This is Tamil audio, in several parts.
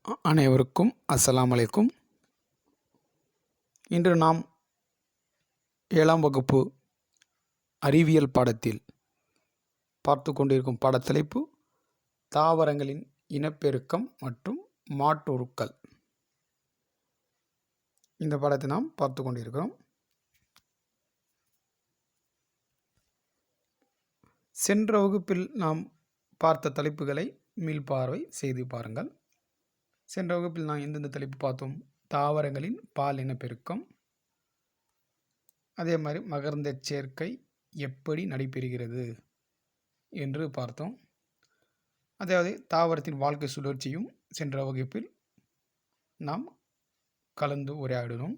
அனைவருக்கும் அஸ்ஸலாமு அலைக்கும். இன்று நாம் 7ஆம் வகுப்பு அறிவியல் பாடத்தில் பார்த்து கொண்டிருக்கும் பாடத்தலைப்பு தாவரங்களின் இனப்பெருக்கம் மற்றும் மாற்றுருக்கள். இந்த பாடத்தை நாம் பார்த்து கொண்டிருக்கிறோம். சென்ற வகுப்பில் நாம் பார்த்த தலைப்புகளை மீள்பார்வை செய்து பாருங்கள். சென்ற வகுப்பில் நாம் எந்தெந்த தலைப்பு பார்த்தோம்? தாவரங்களின் பால் இனப்பெருக்கம், அதே மாதிரி மகரந்த சேர்க்கை எப்படி நடைபெறுகிறது என்று பார்த்தோம். அதாவது தாவரத்தின் வாழ்க்கை சுழற்சியும் சென்ற வகுப்பில் நாம் கலந்து உரையாடினோம்.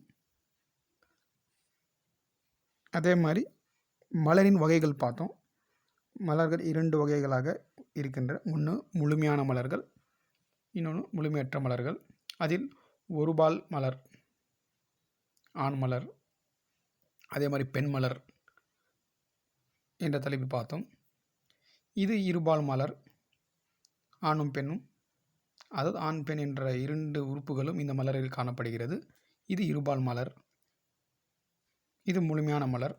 அதே மாதிரி மலரின் வகைகள் பார்த்தோம். மலர்கள் 2 வகைகளாக இருக்கின்றன. ஒன்று முழுமையான மலர்கள், இன்னொன்று முழுமையற்ற மலர்கள். அதில் ஒருபால் மலர், ஆண் மலர், அதே மாதிரி பெண் மலர் என்ற தலைப்பு பார்த்தோம். இது இருபால் மலர், ஆணும் பெண்ணும், அதாவது ஆண் பெண் என்ற 2 உறுப்புகளும் இந்த மலரில் காணப்படுகிறது. இது இருபால் மலர். இது முழுமையான மலர்.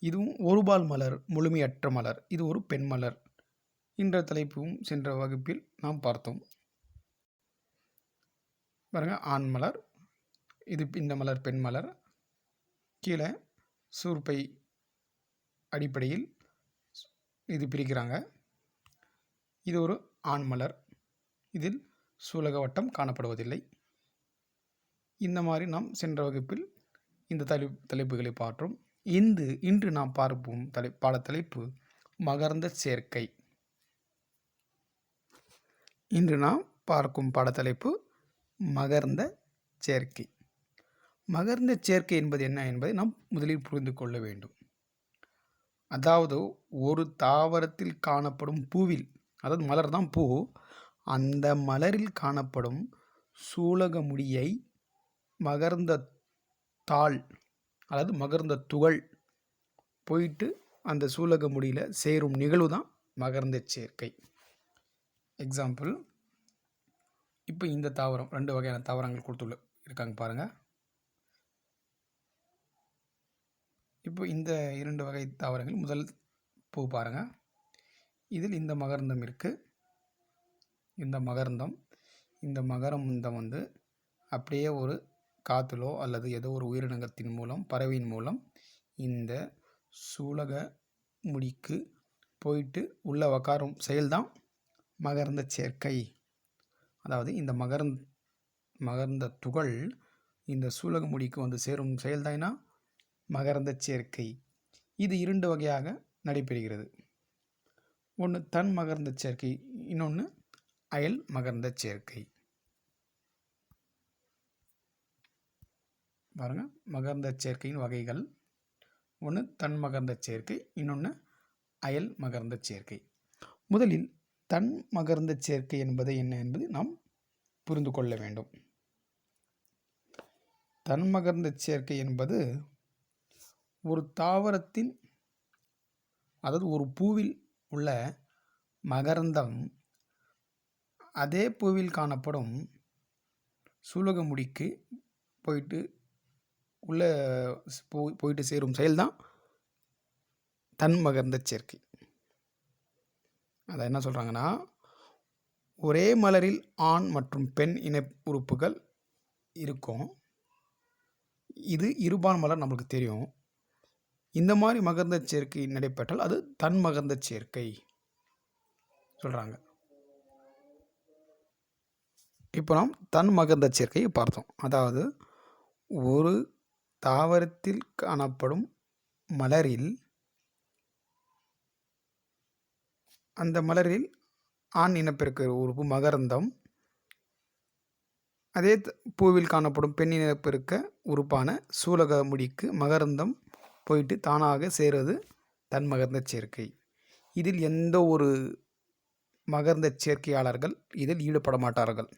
இதுவும் ஒருபால் மலர், முழுமையற்ற மலர். இது ஒரு பெண் மலர் என்ற தலைப்பும் சென்ற வகுப்பில் நாம் பார்த்தோம். பாருங்க, ஆண் மலர், இது இந்த மலர் பெண் மலர். கீழே சூர்பை அடிப்படையில் இது பிரிக்கிறாங்க. இது ஒரு ஆண் மலர். இதில் சூலக வட்டம் காணப்படுவதில்லை. இந்த மாதிரி நாம் சென்ற வகுப்பில் இந்த தலைப்புகளை பார்த்தோம். இன்று நாம் பார்ப்போம் பாடத்தலைப்பு மகரந்த சேர்க்கை. இன்று நாம் பார்க்கும் பாடத்தலைப்பு மகரந்த சேர்க்கை. மகரந்த சேர்க்கை என்பது என்ன என்பதை நாம் முதலில் புரிந்து கொள்ள வேண்டும். அதாவது ஒரு தாவரத்தில் காணப்படும் பூவில், அதாவது மலர் தான் பூ, அந்த மலரில் காணப்படும் சூலக முடியை மகரந்த தாள், அதாவது மகரந்த துகள் போயிட்டு அந்த சூலக முடியில் சேரும் நிகழ்வு தான் மகரந்த சேர்க்கை. எக்ஸாம்பிள், இப்போ இந்த தாவரம் 2 வகையான தாவரங்கள் இருக்காங்க பாருங்கள். இப்போ இந்த 2 வகை தாவரங்கள், முதல் பூ பாருங்கள். இதில் இந்த மகரந்தம் இருக்குது. இந்த மகரந்தம் வந்து அப்படியே ஒரு காற்றுலோ அல்லது ஏதோ ஒரு உயிரினத்தின் மூலம், பறவையின் மூலம் இந்த சூலக முடிக்கு போயிட்டு உள்ள உக்காரும் செயல்தான் மகரந்த சேர்க்கை. அதாவது இந்த மகரந்த துகள் இந்த சூலக முடிக்கு வந்து சேரும் செயல்தானா மகரந்த சேர்க்கை. இது 2 வகையாக நடைபெறுகிறது. ஒன்று தன் மகரந்த சேர்க்கை, இன்னொன்று அயல் மகரந்த சேர்க்கை. பாருங்க, மகரந்த சேர்க்கையின் வகைகள். ஒன்று தன் மகரந்த சேர்க்கை, இன்னொன்று அயல் மகரந்த சேர்க்கை. முதலில் தன் மகரந்த சேர்க்கை என்பது என்ன என்பது நாம் புரிந்து கொள்ள வேண்டும். தன் மகரந்த சேர்க்கை என்பது ஒரு தாவரத்தின், அதாவது ஒரு பூவில் உள்ள மகரந்தம் அதே பூவில் காணப்படும் சூலக முடிக்கு போயிட்டு சேரும் செயல்தான் தன் மகரந்த சேர்க்கை. அதை என்ன சொல்கிறாங்கன்னா, ஒரே மலரில் ஆண் மற்றும் பெண் இன உறுப்புகள் இருக்கும். இது இருபால் மலர், நம்மளுக்கு தெரியும். இந்த மாதிரி மகரந்த சேர்க்கை நடைபெற்றால் அது தன் மகரந்த சேர்க்கை சொல்கிறாங்க. இப்போ நாம் தன் மகரந்த சேர்க்கையை பார்த்தோம். அதாவது ஒரு தாவரத்தில் காணப்படும் மலரில், அந்த மலரில் ஆண் இனப்பெருக்க உறுப்பு மகரந்தம் அதே பூவில் காணப்படும் பெண் இனப்பெருக்க உறுப்பான சூலக முடிக்கு மகரந்தம் போயிட்டு தானாக சேருவது தன் மகரந்த சேர்க்கை. இதில் எந்த ஒரு மகரந்த சேர்க்கையாளர்கள் இதில் ஈடுபட மாட்டார்கள்.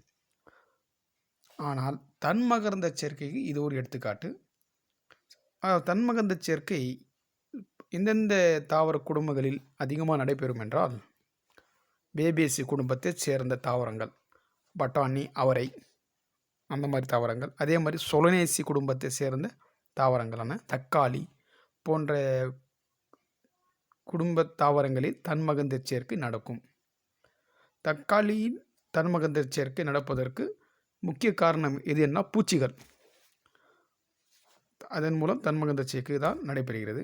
ஆனால் தன் மகரந்த சேர்க்கைக்கு இது ஒரு எடுத்துக்காட்டு. தன் மகரந்த சேர்க்கை எந்தெந்த தாவர குடும்பங்களில் அதிகமாக நடைபெறும் என்றால், பேபேசி குடும்பத்தைச் சேர்ந்த தாவரங்கள், பட்டாணி, அவரை அந்த மாதிரி தாவரங்கள். அதே மாதிரி சொலனேசி குடும்பத்தை சேர்ந்த தாவரங்களான தக்காளி போன்ற குடும்ப தாவரங்களில் தன்மகந்த சேர்க்கை நடக்கும். தக்காளியின் தன்மகந்த சேர்க்கை நடப்பதற்கு முக்கிய காரணம் எது என்ன? பூச்சிகள். அதன் மூலம் தன்மகந்த சேர்க்கை தான் நடைபெறுகிறது.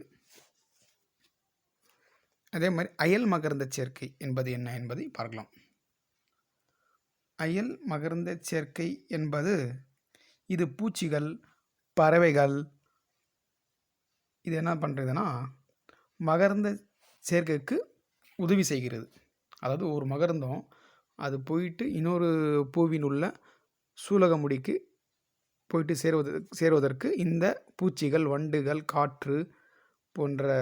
அதே மாதிரி அயல் மகரந்த சேர்க்கை என்பது என்ன என்பதை பார்க்கலாம். அயல் மகரந்த சேர்க்கை என்பது இது பூச்சிகள், பறவைகள் இது என்ன பண்ணுறதுன்னா மகரந்த சேர்க்கைக்கு உதவி செய்கிறது. அதாவது ஒரு மகரந்தம் அது போயிட்டு இன்னொரு பூவின் உள்ள சூலகமுடிக்கு போயிட்டு சேருவதற்கு இந்த பூச்சிகள், வண்டுகள், காற்று போன்ற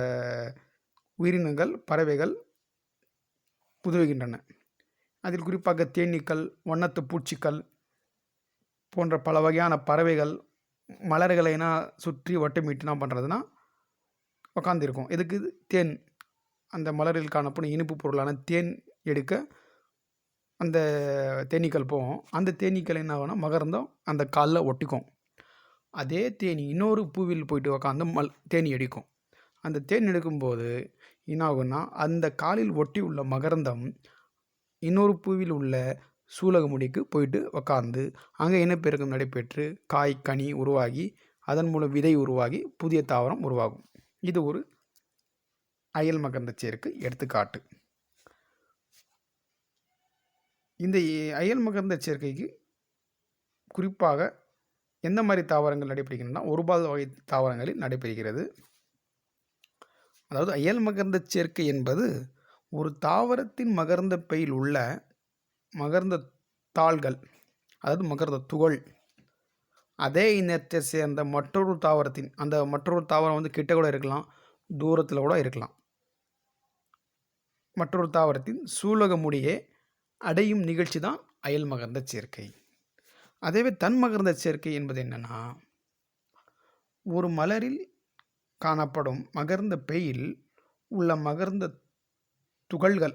உயிரினங்கள், பறவைகள் உதவுகின்றன. அதில் குறிப்பாக தேனீக்கள், வண்ணத்து பூச்சிகள் போன்ற பல வகையான பறவைகள் மலர்களை சுற்றி வட்டமிட்டு என்ன பண்ணுறதுன்னா உக்காந்துருக்கும். எதுக்கு? தேன், அந்த மலரில் காணப்படும் இனிப்பு பொருளான தேன் எடுக்க அந்த தேனீக்கள் போகும். அந்த தேனீக்கள் என்ன ஆகும்னா மகரந்தம் அந்த காலில் ஒட்டிக்கும். அதே தேனி இன்னொரு பூவில் போயிட்டு உக்காந்து தேனி அடிக்கும். அந்த தேன் எடுக்கும்போது என்ன ஆகும்னா அந்த காலில் ஒட்டி உள்ள மகரந்தம் இன்னொரு பூவில் உள்ள சூலகமுடிக்கு போயிட்டு உக்காந்து அங்கே இனப்பெருக்கம் நடைபெற்று காய், கனி உருவாகி அதன் மூலம் விதை உருவாகி புதிய தாவரம் உருவாகும். இது ஒரு அயல் மகரந்த சேர்க்கை எடுத்துக்காட்டு. இந்த அயல் மகரந்த சேர்க்கைக்கு குறிப்பாக எந்த மாதிரி தாவரங்கள் நடைபெறுகின்றன? ஒருபால் வகை தாவரங்களில் நடைபெறுகிறது. அதாவது அயல் மகரந்த சேர்க்கை என்பது ஒரு தாவரத்தின் மகரந்த பையில் உள்ள மகரந்த தாள்கள், அதாவது மகரந்த துகள் அதே இனத்தை சேர்ந்த மற்றொரு தாவரத்தின், அந்த மற்றொரு தாவரம் கிட்ட கூட இருக்கலாம், தூரத்தில் கூட இருக்கலாம், மற்றொரு தாவரத்தின் சூலகமுடியை அடையும் நிகழ்ச்சி தான் அயல் மகரந்த சேர்க்கை. அதேவே தன்மகரந்த சேர்க்கை என்பது என்னன்னா ஒரு மலரில் காணப்படும் மகரந்த பையில் உள்ள மகரந்த துகள்கள்,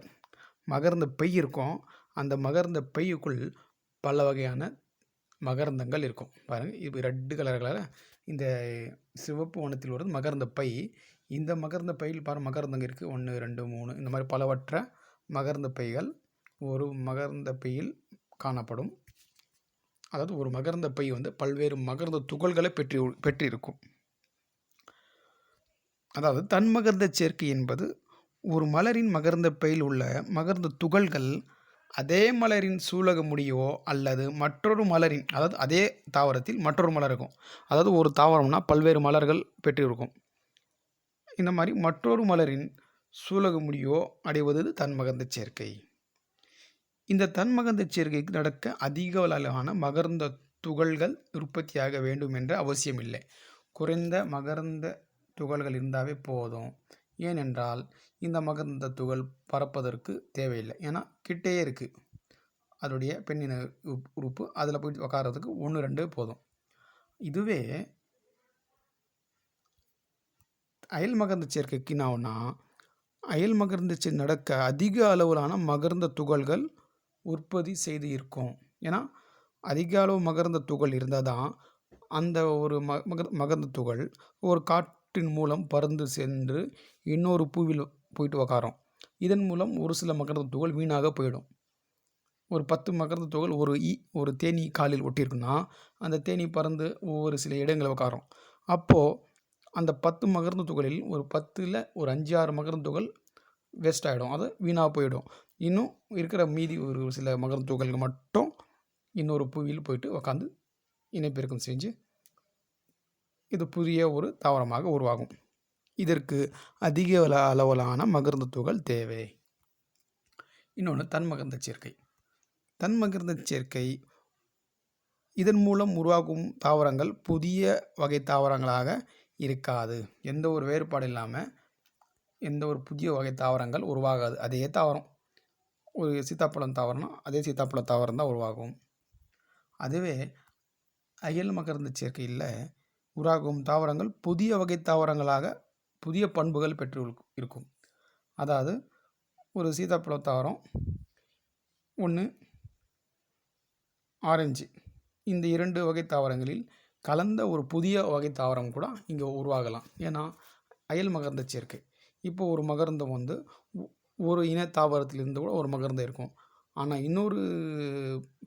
மகரந்த பை இருக்கும், அந்த மகரந்த பையுக்குள் பல வகையான மகரந்தங்கள் இருக்கும். பாருங்கள், இப்போ ரெட்டு கலர்களால் இந்த சிவப்பு வண்ணத்தில் வருது மகரந்த பை. இந்த மகரந்த பையில் மகரந்தங்கள் இருக்குது, 1, 2, 3 இந்த மாதிரி பலவற்ற மகரந்த பைகள் ஒரு மகரந்த பையில் காணப்படும். அதாவது ஒரு மகரந்த பை பல்வேறு மகரந்த துகள்களை பெற்றிருக்கும். அதாவது தன்மகரந்த சேர்க்கை என்பது ஒரு மலரின் மகரந்த பையில் உள்ள மகரந்த துகள்கள் அதே மலரின் சூலகமுடியோ அல்லது மற்றொரு மலரின், அதாவது அதே தாவரத்தில் மற்றொரு மலர் இருக்கும். அதாவது ஒரு தாவரம்னா பல்வேறு மலர்கள் பெற்றிருக்கும். இந்த மாதிரி மற்றொரு மலரின் சூலகமுடியோ அடைவது தன்மகரந்த சேர்க்கை. இந்த தன்மகரந்த சேர்க்கைக்கு நடக்க அதிக அளவிலான மகரந்த துகள்கள் உற்பத்தியாக வேண்டும் என்ற அவசியம் இல்லை. குறைந்த மகரந்த துகள்கள் இருந்தாவே போதும். ஏனென்றால் இந்த மகரந்த துகள் பறப்பதற்கு தேவையில்லை. ஏன்னா கிட்டே இருக்குது அதோடைய பெண்ணின உறுப்பு, அதில் போய் உட்காரதுக்கு 1, 2 போதும். இதுவே அயல் மகரந்த சேர்க்கைக்கு என்னாகும்னா அயல் மகரந்த சேர்க்கை நடக்க அதிக அளவிலான மகரந்த துகள்கள் உற்பத்தி செய்து இருக்கும். ஏன்னா அதிக அளவு மகரந்த துகள் இருந்தால் தான் அந்த ஒரு மகரந்த துகள் ஒரு காற்றின் மூலம் பறந்து சென்று இன்னொரு பூவில் போயிட்டு உக்காரும். இதன் மூலம் ஒரு சில மகரந்த துகள் வீணாக போயிடும். ஒரு 10 மகரந்த துகள் ஒரு தேனீ காலில் ஒட்டியிருக்குன்னா அந்த தேனீ பறந்து ஒவ்வொரு சில இடங்களில் உட்காரும். அப்போது அந்த 10 மகரந்த துகளில் ஒரு 10ல் ஒரு 5, 6 மகரந்த துகள் வேஸ்ட் ஆகிடும், அது வீணாக போயிடும். இன்னும் இருக்கிற மீதி ஒரு சில மகரந்த துகள்கள் மட்டும் இன்னொரு பூவில் போயிட்டு உக்காந்து இனப்பெருக்கம் செஞ்சு இது புதிய ஒரு தாவரமாக உருவாகும். இதற்கு அதிக அளவிலான மகரந்த துகள் தேவை. இன்னொன்று தன்மகரந்த சேர்க்கை. தன்மகரந்த சேர்க்கை இதன் மூலம் உருவாகும் தாவரங்கள் புதிய வகை தாவரங்களாக இருக்காது. எந்த ஒரு வேறுபாடு இல்லாமல் எந்த ஒரு புதிய வகை தாவரங்கள் உருவாகாது. அதே தாவரம், ஒரு சீத்தாப்பழம் தாவரம்னா அதே சீத்தாப்பழ தாவரம் தான் உருவாகும். அதுவே அயல் மகரந்த சேர்க்கையில் உருவாகும் தாவரங்கள் புதிய வகை தாவரங்களாக புதிய பண்புகள் பெற்று இருக்கும். அதாவது ஒரு சீத்தாப்பழ தாவரம் ஒன்று ஆரஞ்சு. இந்த 2 வகை தாவரங்களில் கலந்த ஒரு புதிய வகை தாவரம் கூட இங்கே உருவாகலாம். ஏன்னா அயல் மகரந்த சேர்க்கை. இப்போ ஒரு மகரந்தம் வந்து ஒரு இன தாவரத்திலிருந்து கூட ஒரு மகரந்தம் இருக்கும். ஆனால் இன்னொரு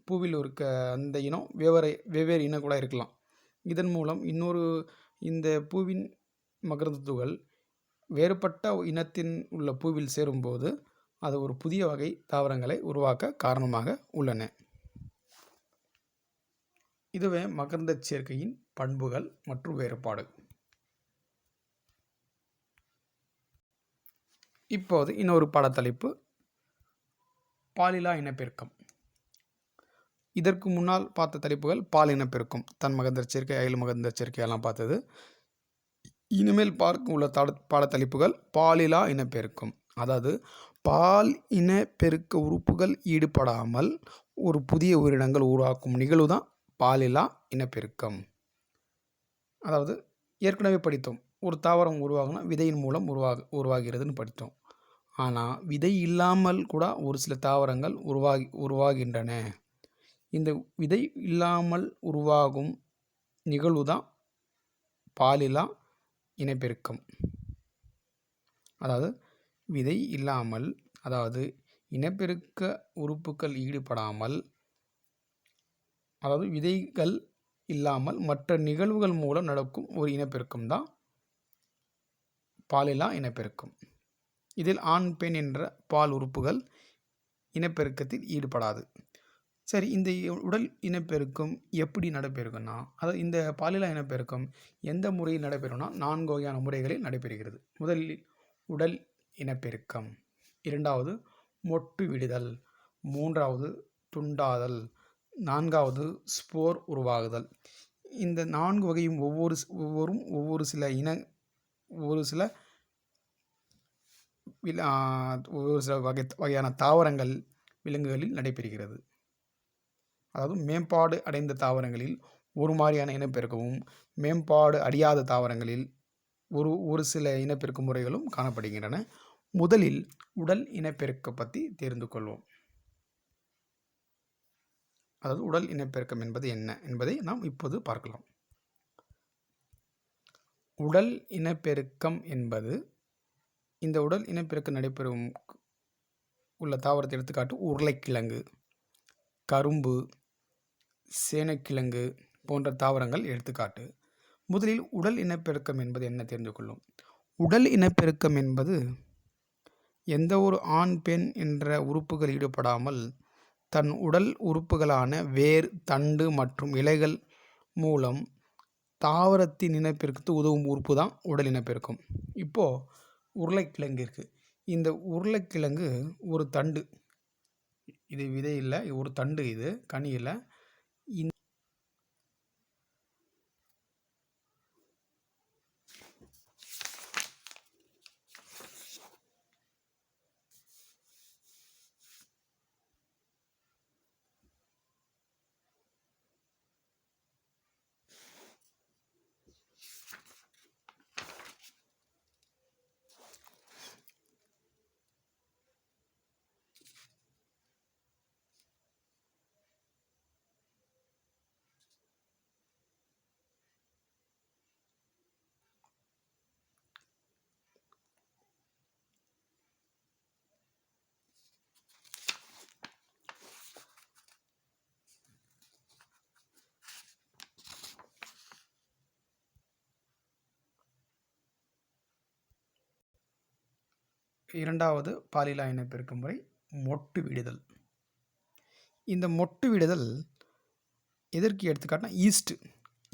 பூவில் இருக்க அந்த இனம் வெவ்வேறு இனம் கூட இருக்கலாம். இதன் மூலம் இந்த பூவின் மகரந்த துகள் வேறுபட்ட இனத்தின் உள்ள பூவில் சேரும்போது அது ஒரு புதிய வகை தாவரங்களை உருவாக்க காரணமாக உள்ளன. இதுவே மகரந்த சேர்க்கையின் பண்புகள் மற்றும் வேறுபாடு. இப்போது இன்னொரு பாடத்தலைப்பு பாலிலா இனப்பெருக்கம். இதற்கு முன்னால் பார்த்த தலைப்புகள் பால் இனப்பெருக்கம், தன் மகரந்த சேர்க்கை, அயல் மகரந்த சேர்க்கை எல்லாம் பார்த்தது. இனிமேல் பார்க்க உள்ள பாடத்தலைப்புகள் பாலிலா இனப்பெருக்கம். அதாவது பால் இனப்பெருக்க உறுப்புகள் ஈடுபடாமல் ஒரு புதிய உயிரினங்கள் உருவாக்கும் நிகழ்வு தான் பாலிலா இனப்பெருக்கம். அதாவது ஏற்கனவே படித்தோம், ஒரு தாவரம் உருவாகுனா விதையின் மூலம் உருவாகிறதுன்னு படித்தோம். ஆனால் விதை இல்லாமல் கூட ஒரு சில தாவரங்கள் உருவாகின்றன. இந்த விதை இல்லாமல் உருவாகும் நிகழ்வு தான் பாலிலா இனப்பெருக்கம். அதாவது விதை இல்லாமல், அதாவது இனப்பெருக்க உறுப்புகள் ஈடுபடாமல், அதாவது விதைகள் இல்லாமல் மற்ற நிகழ்வுகள் மூலம் நடக்கும் ஒரு இனப்பெருக்கம் தான் பாலிலா இனப்பெருக்கம். இதில் ஆண் பெண் என்ற பால் உறுப்புகள் இனப்பெருக்கத்தில் ஈடுபடாது. சரி, இந்த உடல் இனப்பெருக்கம் எப்படி நடைபெறுகுன்னா, அதாவது இந்த பாலிலா இனப்பெருக்கம் எந்த முறையில் நடைபெறும்னா 4 வகையான முறைகளில் நடைபெறுகிறது. முதலில் உடல் இனப்பெருக்கம், 2வது மொட்டு விடுதல், 3வது துண்டாதல், 4வது ஸ்போர் உருவாகுதல். இந்த 4 வகையும் ஒவ்வொரு சில வகையான தாவரங்கள், விலங்குகளில் நடைபெறுகிறது. அதாவது மேம்பாடு அடைந்த தாவரங்களில் ஒரு மாதிரியான இனப்பெருக்கமும், மேம்பாடு அடையாத தாவரங்களில் ஒரு சில இனப்பெருக்க முறைகளும் காணப்படுகின்றன. முதலில் உடல் இனப்பெருக்க பற்றி தெரிந்து கொள்வோம். அதாவது உடல் இனப்பெருக்கம் என்பது என்ன என்பதை நாம் இப்போது பார்க்கலாம். உடல் இனப்பெருக்கம் என்பது, இந்த உடல் இனப்பெருக்கம் நடைபெறும் உள்ள தாவரத்தை எடுத்துக்காட்டு உருளைக்கிழங்கு, கரும்பு, சேனைக்கிழங்கு போன்ற தாவரங்கள் எடுத்துக்காட்டு. முதலில் உடல் இனப்பெருக்கம் என்பது என்ன தெரிந்து கொள்ளும். உடல் இனப்பெருக்கம் என்பது எந்த ஒரு ஆண் பெண் என்ற உறுப்புகள் ஈடுபடாமல் தன் உடல் உறுப்புகளான வேர், தண்டு மற்றும் இலைகள் மூலம் தாவரத்தின் இனப்பெருக்கத்துக்கு உதவும் உறுப்பு தான் உடல் இனப்பெருக்கம். இப்போது உருளைக்கிழங்கு இருக்குது. இந்த உருளைக்கிழங்கு ஒரு தண்டு, இது விதை இல்லை, ஒரு தண்டு, இது கனி இல்லை. இரண்டாவது பாலிலா இனப்பெருக்க முறை மொட்டு விடுதல். இந்த மொட்டு விடுதல் எதற்கு எடுத்துக்காட்டினா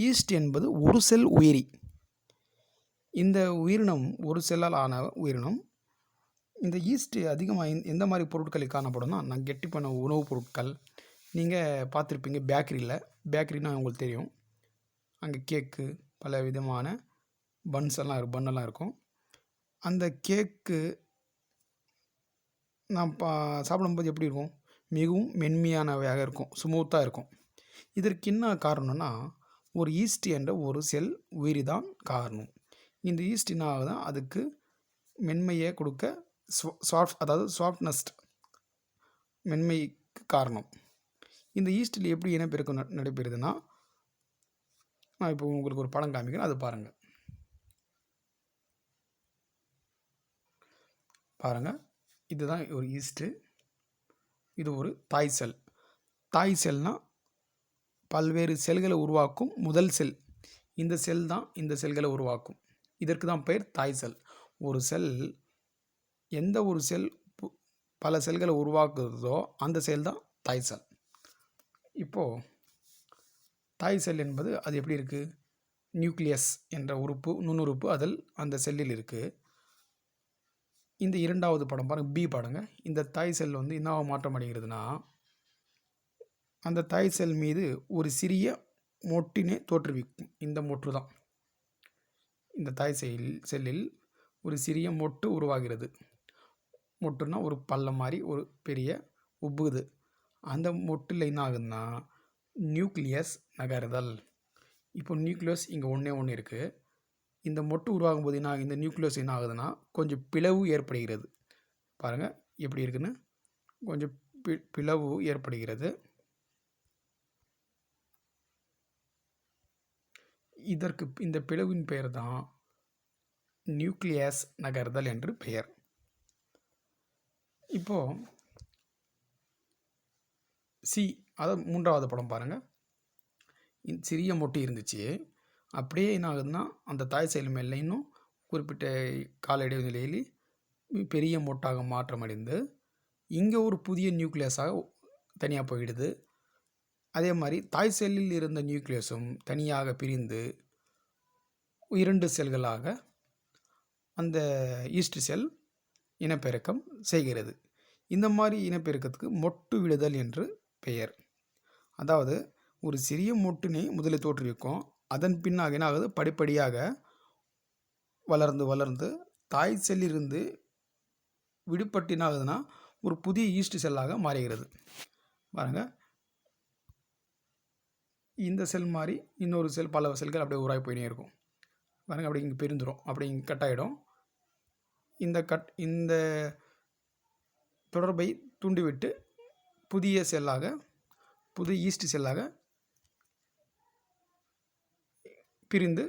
ஈஸ்ட் என்பது ஒரு செல் உயிரி. இந்த உயிரினம் ஒரு செல்லால் ஆன உயிரினம். இந்த ஈஸ்ட் அதிகமாக எந்த மாதிரி பொருட்களில் காணப்படும்னா, நான் கெட்டி பண்ண உணவுப் பொருட்கள், நீங்கள் பார்த்துருப்பீங்க பேக்கரினா உங்களுக்கு தெரியும். அங்கே கேக்கு, பல விதமான பன்னெல்லாம் இருக்கும். அந்த கேக்கு நாம் சாப்பிடும்போது எப்படி இருக்கும்? மிகவும் மென்மையானவையாக இருக்கும், ஸ்மூத்தாக இருக்கும். இதற்கு என்ன காரணம்னா, ஒரு ஈஸ்ட் என்ற ஒரு செல் உயிரி தான் காரணம். இந்த ஈஸ்ட் என்ன ஆகுதுன்னா, அதுக்கு மென்மையை கொடுக்க அதாவது சாஃப்ட்னஸ், மென்மைக்கு காரணம். இந்த ஈஸ்டில் எப்படி இனப்பெருக்கம் நடைபெறுதுன்னா, நான் இப்போ உங்களுக்கு ஒரு படம் காமிக்கிறேன், அது பாருங்கள். பாருங்கள், இதுதான் ஒரு ஈஸ்ட்டு. இது ஒரு தாய் செல். தாய் செல்னால் பல்வேறு செல்களை உருவாக்கும் முதல் செல். இந்த செல் தான் இந்த செல்களை உருவாக்கும். இதற்கு தான் பெயர் தாய் செல். ஒரு செல், எந்த ஒரு செல் பல செல்களை உருவாக்குறதோ அந்த செல் தான் தாய் செல். இப்போது தாய் செல் என்பது அது எப்படி இருக்குது? நியூக்ளியஸ் என்ற உறுப்பு, நுண்ணுறுப்பு அதில் அந்த செல்லில் இருக்குது. இந்த இரண்டாவது படம் பாருங்கள், பி பாருங்க. இந்த தாய் செல் வந்து என்னவா மாற்றம் அடைகிறதுனா, அந்த தாய் செல் மீது ஒரு சிறிய மொட்டினை தோற்றுவிக்கும். இந்த மொட்டு தான் இந்த தாய் செல்லில் ஒரு சிறிய மொட்டு உருவாகிறது. மொட்டுனா ஒரு பள்ளம் மாதிரி ஒரு பெரிய உப்புகுது. அந்த மொட்டில் என்ன ஆகுதுன்னா நியூக்ளியஸ் நகருதல். இப்போ நியூக்ளியஸ் இங்கே ஒன்று இருக்குது. இந்த மொட்டு உருவாகும் போது என்ன, இந்த நியூக்ளியஸ் என்ன ஆகுதுன்னா கொஞ்சம் பிளவு ஏற்படுகிறது. பாருங்கள் எப்படி இருக்குன்னு, கொஞ்சம் பிளவு ஏற்படுகிறது. இதற்கு இந்த பிளவின் பெயர் தான் நியூக்ளியஸ் நகர்தல் என்று பெயர். இப்போது சி, அதாவது மூன்றாவது படம் பாருங்கள். சிறிய மொட்டு இருந்துச்சு, அப்படியே என்ன ஆகுதுன்னா அந்த தாய் செல் மேலே இன்னும் குறிப்பிட்ட கால இடைவெளியில் பெரிய மொட்டாக மாற்றமடைந்து இங்கே ஒரு புதிய நியூக்ளியஸாக தனியாக போயிடுது. அதே மாதிரி தாய் செல்லில் இருந்த நியூக்ளியஸும் தனியாக பிரிந்து 2 செல்களாக அந்த ஈஸ்ட் செல் இனப்பெருக்கம் செய்கிறது. இந்த மாதிரி இனப்பெருக்கத்துக்கு மொட்டு விடுதல் என்று பெயர். அதாவது ஒரு சிறிய மொட்டினை முதலில் தோற்றுவிக்கும், அதன் பின்னாக என்ன ஆகுது, படிப்படியாக வளர்ந்து வளர்ந்து தாய் செல்லிலிருந்து விடுபட்டு என்ன ஆகுதுன்னா ஒரு புதிய ஈஸ்ட் செல்லாக மாறுகிறது. பாருங்கள், இந்த செல் மாதிரி இன்னொரு செல், பல செல்கள் அப்படியே உருவாகி போயினே இருக்கும். பாருங்கள், அப்படி இங்கே பிரிந்துடும், அப்படி இங்கே கட் ஆகிடும். இந்த தொடர்பை தூண்டிவிட்டு புதிய செல்லாக, புதிய ஈஸ்ட் செல்லாக பிரிந்து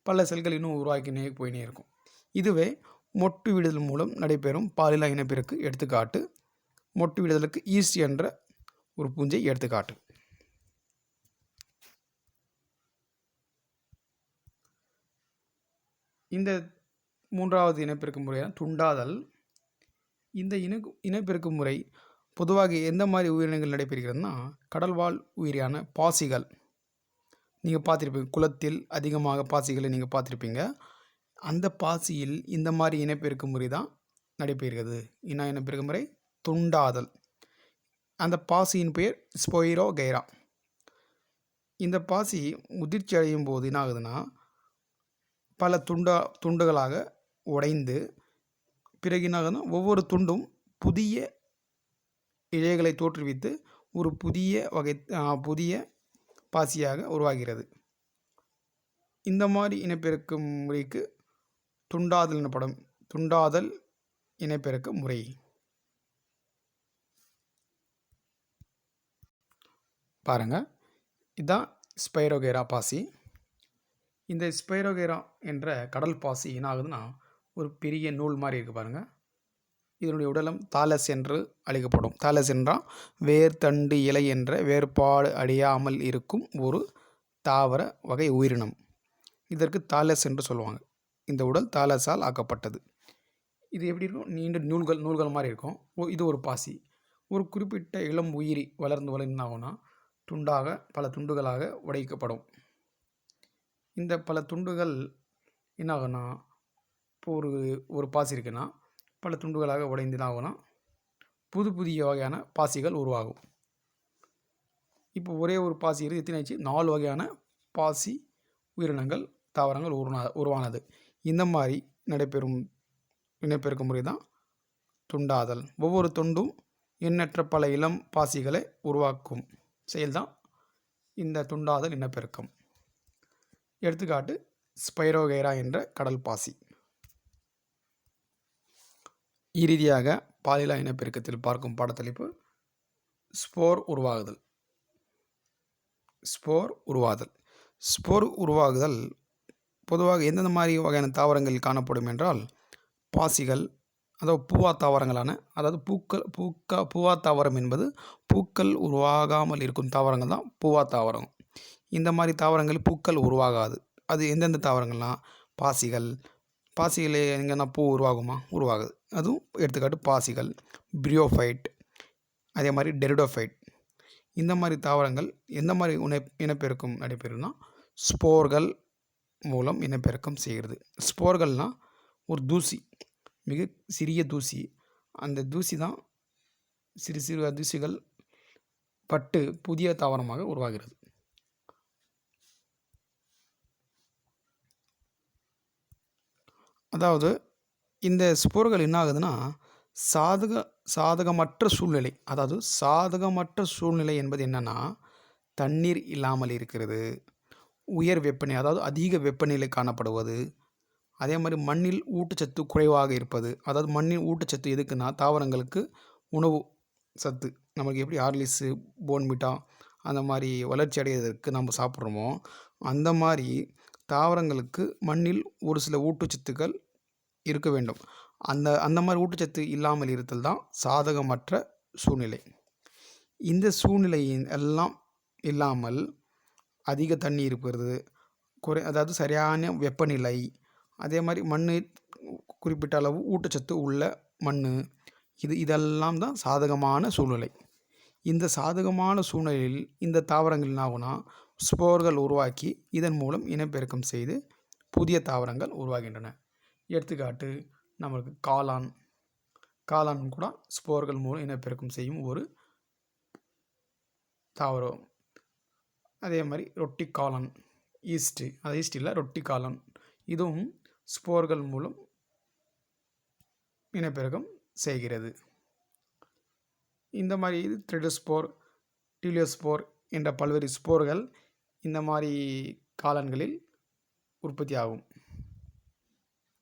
பல செல்கள் இன்னும் உருவாக்கினே போயினே இருக்கும். இதுவே மொட்டு விடுதல் மூலம் நடைபெறும் பாலில்லா இனப்பெருக்கு எடுத்துக்காட்டு. மொட்டு விடுதலுக்கு ஈஸ்ட் என்ற ஒரு பூஞ்சை எடுத்துக்காட்டு. இந்த மூன்றாவது இனப்பெருக்க முறையான துண்டாதல். இந்த இனப்பெருக்க முறை பொதுவாக எந்த மாதிரி உயிரினங்கள் நடைபெறுகிறதுனா, கடல்வாழ் உயிரியான பாசிகள். நீங்கள் பார்த்துருப்பீங்க, குளத்தில் அதிகமாக பாசிகளை நீங்கள் பார்த்துருப்பீங்க. அந்த பாசியில் இந்த மாதிரி இனப்பெருக்க முறை தான் நடைபெறுகிறது. என்ன இனப்பெருக்க முறை? துண்டாதல். அந்த பாசியின் பெயர் ஸ்பைரோகைரா. இந்த பாசி முதிர்ச்சி அடையும் போது என்ன ஆகுதுன்னா பல துண்டுகளாக உடைந்து, பிறகு என்ன ஆகுதுன்னா ஒவ்வொரு துண்டும் புதிய இழைகளை தோற்றுவித்து ஒரு புதிய பாசியாக உருவாகிறது. இந்த மாதிரி இனப்பெருக்க முறைக்கு துண்டாதல் இனப்பெருக்க முறை. பாருங்கள், இதுதான் ஸ்பைரோகைரா பாசி. இந்த ஸ்பைரோகைரா என்ற கடல் பாசி என்ன ஆகுதுன்னா ஒரு பெரிய நூல் மாதிரி இருக்குது. பாருங்கள், இதனுடைய உடலம் தாலஸ் என்று அழைக்கப்படும். தாலஸ் என்றால் வேர், தண்டு, இலை என்ற வேறுபாடு அடையாமல் இருக்கும் ஒரு தாவர வகை உயிரினம். இதற்கு தாலஸ் என்று சொல்லுவாங்க. இந்த உடல் தாலஸால் ஆக்கப்பட்டது. இது எப்படி இருக்கும்? நீண்ட நூல்கள் மாதிரி இருக்கும். இது ஒரு பாசி. ஒரு குறிப்பிட்ட இளம் உயிரி வளர்ந்து என்ன ஆகும்னா பல துண்டுகளாக உடைக்கப்படும். இந்த பல துண்டுகள் என்ன ஆகும்னா, இப்போ ஒரு பாசி இருக்குன்னா பல துண்டுகளாக உடைந்து என்ன ஆகும்னா புதிய வகையான பாசிகள் உருவாகும். இப்போ ஒரே ஒரு பாசி இருந்து எத்தனை ஆச்சு? 4 வகையான பாசி உயிரினங்கள், தாவரங்கள் உருவானது. இந்த மாதிரி நடைபெறும் இனப்பெருக்க முறை தான் துண்டாதல். ஒவ்வொரு துண்டும் எண்ணற்ற பல இளம் பாசிகளை உருவாக்கும் செயல்தான் இந்த துண்டாதல் இனப்பெருக்கம். எடுத்துக்காட்டு ஸ்பைரோகைரா என்ற கடல் பாசி. இறுதியாக பாலில்லா இனப்பெருக்கத்தில் பார்க்கும் பாடத்தலைப்பு ஸ்போர் உருவாகுதல். ஸ்போர் உருவாதல். ஸ்போர் உருவாகுதல் பொதுவாக எந்தெந்த மாதிரி வகையான தாவரங்கள் காணப்படும் என்றால், பாசிகள், அதாவது பூவா தாவரங்களான, அதாவது பூவா தாவரம் என்பது பூக்கள் உருவாகாமல் இருக்கும் தாவரங்கள் தான் பூவா தாவரம். இந்த மாதிரி தாவரங்கள் பூக்கள் உருவாகாது. அது எந்தெந்த தாவரங்கள்லாம், பாசிகள். பாசிகள் எங்கன்னா பூ உருவாகுமா? உருவாகுது. அதுவும் எடுத்துக்காட்டு பாசிகள், பிரியோஃபைட், அதே மாதிரி டெரிடோஃபைட். இந்த மாதிரி தாவரங்கள் எந்த மாதிரி இனப்பெருக்கம் நடைபெறும்னா, ஸ்போர்கள் மூலம் இனப்பெருக்கம் செய்கிறது. ஸ்போர்கள்னால் ஒரு தூசி, மிக சிறிய தூசி. அந்த தூசி தான் சிறு சிறு தூசிகள் பட்டு புதிய தாவரமாக உருவாகிறது. அதாவது இந்த ஸ்போர்கள் என்ன ஆகுதுன்னா, சாதகமற்ற சூழ்நிலை, அதாவது சாதகமற்ற சூழ்நிலை என்பது என்னென்னா, தண்ணீர் இல்லாமல் இருக்கிறது, உயர் வெப்பநிலை, அதாவது அதிக வெப்பநிலை காணப்படுவது, அதே மாதிரி மண்ணில் ஊட்டச்சத்து குறைவாக இருப்பது. அதாவது மண்ணின் ஊட்டச்சத்து எதுக்குன்னா, தாவரங்களுக்கு உணவு சத்து. நமக்கு எப்படி ஹார்லிக்ஸு, போன்விட்டா அந்த மாதிரி வளர்ச்சி அடைவதற்கு நம்ம சாப்பிட்றோமோ, அந்த மாதிரி தாவரங்களுக்கு மண்ணில் ஒரு சில ஊட்டச்சத்துக்கள் இருக்க வேண்டும். அந்த மாதிரி ஊட்டச்சத்து இல்லாமல் இருத்தல் தான் சாதகமற்ற சூழ்நிலை. இந்த சூழ்நிலையின் எல்லாம் இல்லாமல் அதிக தண்ணி இருப்பது, அதாவது சரியான வெப்பநிலை, அதே மாதிரி மண் குறிப்பிட்ட அளவு ஊட்டச்சத்து உள்ள மண், இதெல்லாம் தான் சாதகமான சூழ்நிலை. இந்த சாதகமான சூழ்நிலையில் இந்த தாவரங்கள் என்ன ஆகும்னா, ஸ்போர்கள் உருவாக்கி இதன் மூலம் இனப்பெருக்கம் செய்து புதிய தாவரங்கள் உருவாகின்றன. எடுத்துக்காட்டு நம்மளுக்கு காளான் கூட ஸ்போர்கள் மூலம் இனப்பெருக்கம் செய்யும் ஒரு தாவரம். அதே மாதிரி ரொட்டி காளான், ஈஸ்ட் இல்லை, ரொட்டி காளான், இதுவும் ஸ்போர்கள் மூலம் இனப்பெருக்கம் செய்கிறது. இந்த மாதிரி த்ரெடோஸ்போர், டீலியோஸ்போர் என்ற பல்வேறு ஸ்போர்கள் இந்த மாதிரி காளான்களில் உற்பத்தி ஆகும்.